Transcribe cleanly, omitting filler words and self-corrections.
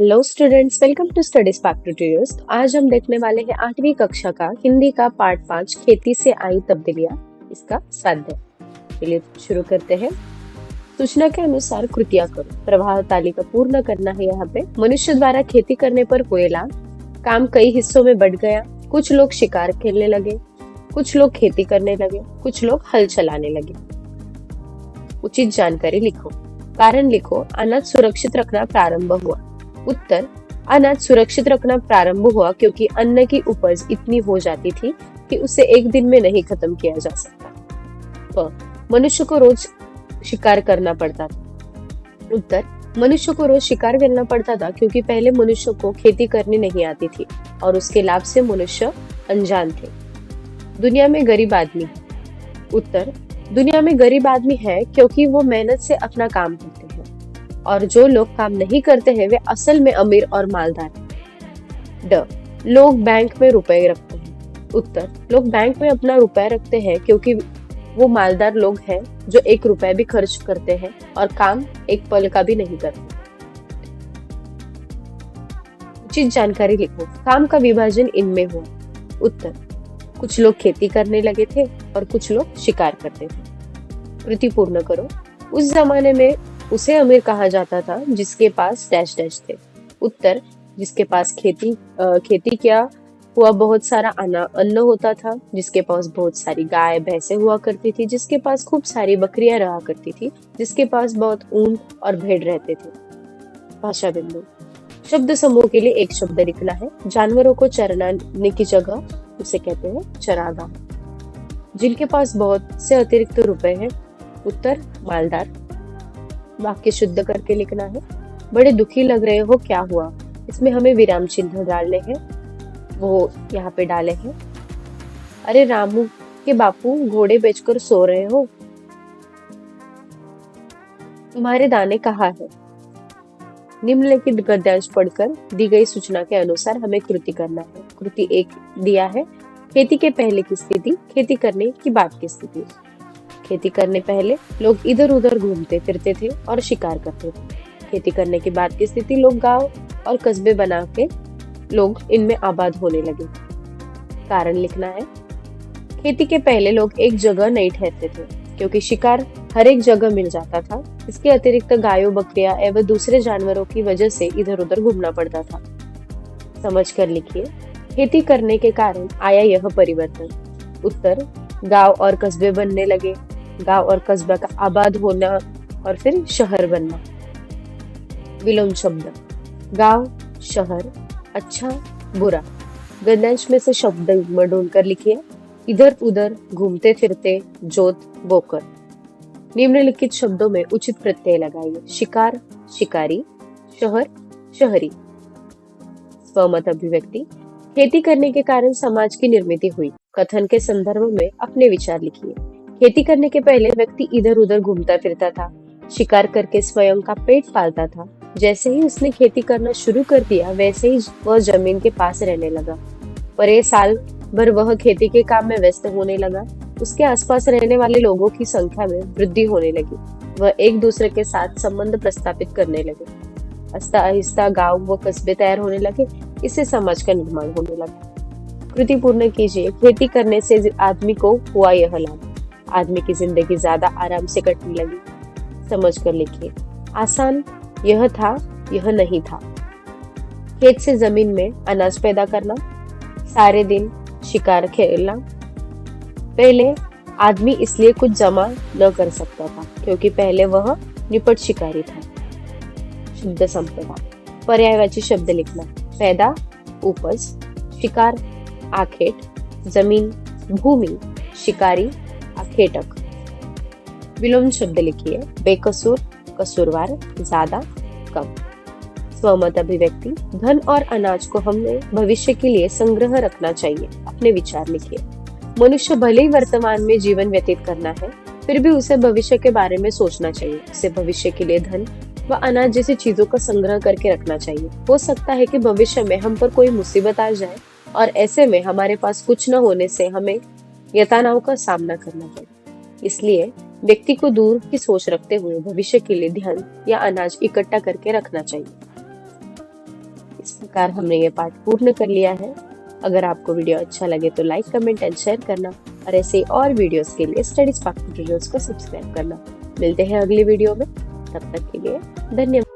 Hello students, welcome to study spark tutorials. तो आज हम देखने वाले हैं 8वीं कक्षा का हिंदी का पार्ट 5 खेती से आई तब्दीलियां, इसका स्वाध्याय। चलिए शुरू करते हैं। सूचना के अनुसार कृतियां करो। प्रवाह तालिका पूर्ण करना है। यहाँ पे मनुष्य द्वारा खेती करने पर हुए लाभ। काम कई हिस्सों में बढ़ गया। कुछ लोग शिकार खेलने लगे, कुछ लोग खेती करने लगे, कुछ लोग हल चलाने लगे। उचित जानकारी लिखो। कारण लिखो। अनाज सुरक्षित रखना प्रारंभ हुआ। उत्तर, अनाज सुरक्षित रखना प्रारंभ हुआ क्योंकि अन्न की उपज इतनी हो जाती थी कि उसे एक दिन में नहीं खत्म किया जा सकता। मनुष्य को रोज शिकार करना पड़ता था। उत्तर, मनुष्य को रोज शिकार करना पड़ता था क्योंकि पहले मनुष्य को खेती करनी नहीं आती थी और उसके लाभ से मनुष्य अनजान थे। दुनिया में गरीब आदमी है। उत्तर, दुनिया में गरीब आदमी है क्योंकि वो मेहनत से अपना काम करते हैं और जो लोग काम नहीं करते हैं वे असल में अमीर और मालदार हैं। ड, लोग बैंक में रुपए रखते हैं। उत्तर, लोग बैंक में अपना रुपए रखते हैं क्योंकि वो मालदार लोग हैं जो 1 रुपए भी खर्च करते हैं और काम एक पल का भी नहीं करते। उचित जानकारी लिखो। काम का विभाजन इनमें हुआ। उत्तर, कुछ लोग खेती करने लगे थे और कुछ लोग शिकार करते थे। कृति पूर्ण करो। उस जमाने में उसे अमीर कहा जाता था जिसके पास डैश डैश थे। उत्तर, जिसके पास खेती किया हुआ बहुत सारा अन्न होता था, जिसके पास बहुत सारी गाय भैंसे हुआ करती थी, जिसके पास खूब सारी बकरियां रहा करती थी, जिसके पास बहुत ऊंट और भेड़ रहते थे। भाषा बिंदु। शब्द समूह के लिए एक शब्द लिखना है। जानवरों को चराने की जगह उसे कहते हैं चरागाह। जिनके पास बहुत से अतिरिक्त रुपए हैं। उत्तर, मालदार। वाक्य शुद्ध करके लिखना है। बड़े दुखी लग रहे हो, क्या हुआ? इसमें हमें विराम चिन्ह डालने हैं, वो यहाँ पे डाले हैं। अरे रामू के बापू घोड़े बेचकर सो रहे हो, तुम्हारे दाने कहाँ है? निम्नलिखित गद्यांश पढ़कर दी गई सूचना के अनुसार हमें कृति करना है। कृति 1 दिया है। खेती के पहले की स्थिति, खेती करने की बाद की स्थिति। खेती करने पहले लोग इधर उधर घूमते फिरते थे और शिकार करते थे। खेती करने के बाद की स्थिति, लोग गांव और कस्बे बना के लोग इनमें आबाद होने लगे। कारण लिखना है। खेती के पहले लोग एक जगह नहीं ठहरते थे क्योंकि शिकार हर एक जगह मिल जाता था। इसके अतिरिक्त गायों, बकरियां एवं दूसरे जानवरों की वजह से इधर उधर घूमना पड़ता था। समझ कर लिखिए। खेती करने के कारण आया यह परिवर्तन। उत्तर, गांव और कस्बे बनने लगे। गांव और कस्बा का आबाद होना और फिर शहर बनना। विलोम शब्द। गांव, शहर, अच्छा, बुरा। गद्यांश में से शब्द ढूंढ कर लिखिए। इधर उधर, घूमते फिरते, जोत, बोकर। निम्नलिखित शब्दों में उचित प्रत्यय लगाइए। शिकार, शिकारी, शहर, शहरी। स्वमत अभिव्यक्ति। खेती करने के कारण समाज की निर्मिति हुई। कथन के संदर्भ में अपने विचार लिखिए। खेती करने के पहले व्यक्ति इधर उधर घूमता फिरता था, शिकार करके स्वयं का पेट पालता था। जैसे ही उसने खेती करना शुरू कर दिया वैसे ही वह जमीन के पास रहने लगा। पर ये साल भर वह खेती के काम में व्यस्त होने लगा। उसके आसपास रहने वाले लोगों की संख्या में वृद्धि होने लगी। वह एक दूसरे के साथ संबंध प्रस्थापित करने लगे। आहिस्ता आहिस्ता गांव व कस्बे तैयार होने लगे। इससे समाज का निर्माण होने लगा। कृति पूर्ण कीजिए। खेती करने से आदमी को हुआ यह लाभ। आदमी की जिंदगी ज्यादा आराम से कटने लगी। समझ कर लिखिए। आसान यह था, यह नहीं था। खेत से जमीन में अनाज पैदा करना, सारे दिन शिकार खेलना। पहले आदमी इसलिए कुछ जमा न कर सकता था क्योंकि पहले वह निपट शिकारी था। शुद्ध संपदा। पर्यायवाची शब्द लिखना। पैदा, उपज, शिकार, आखेट, जमीन, भूमि, शिकारी, आखेटक। विलोम शब्द लिखिए। बेकसूर, कसूरवार, ज्यादा, कम। स्वमत अभिव्यक्ति। धन और अनाज को हमें भविष्य के लिए संग्रह रखना चाहिए। अपने विचार लिखिए। मनुष्य भले ही वर्तमान में जीवन व्यतीत करना है, फिर भी उसे भविष्य के बारे में सोचना चाहिए। उसे भविष्य के लिए धन व अनाज जैसी चीजों का संग्रह करके रखना चाहिए। हो सकता है कि भविष्य में हम पर कोई मुसीबत आ जाए और ऐसे में हमारे पास कुछ न होने से हमें यातनाओं का सामना करना पड़े। इसलिए व्यक्ति को दूर की सोच रखते हुए भविष्य के लिए धन या अनाज इकट्ठा करके रखना चाहिए। इस प्रकार हमने ये पाठ पूर्ण कर लिया है। अगर आपको वीडियो अच्छा लगे तो लाइक, कमेंट एंड शेयर करना और ऐसे और वीडियोस के लिए स्टडी स्पार्क ट्यूटोरियल्स को सब्सक्राइब करना। मिलते हैं अगली वीडियो में, तब तक के लिए धन्यवाद।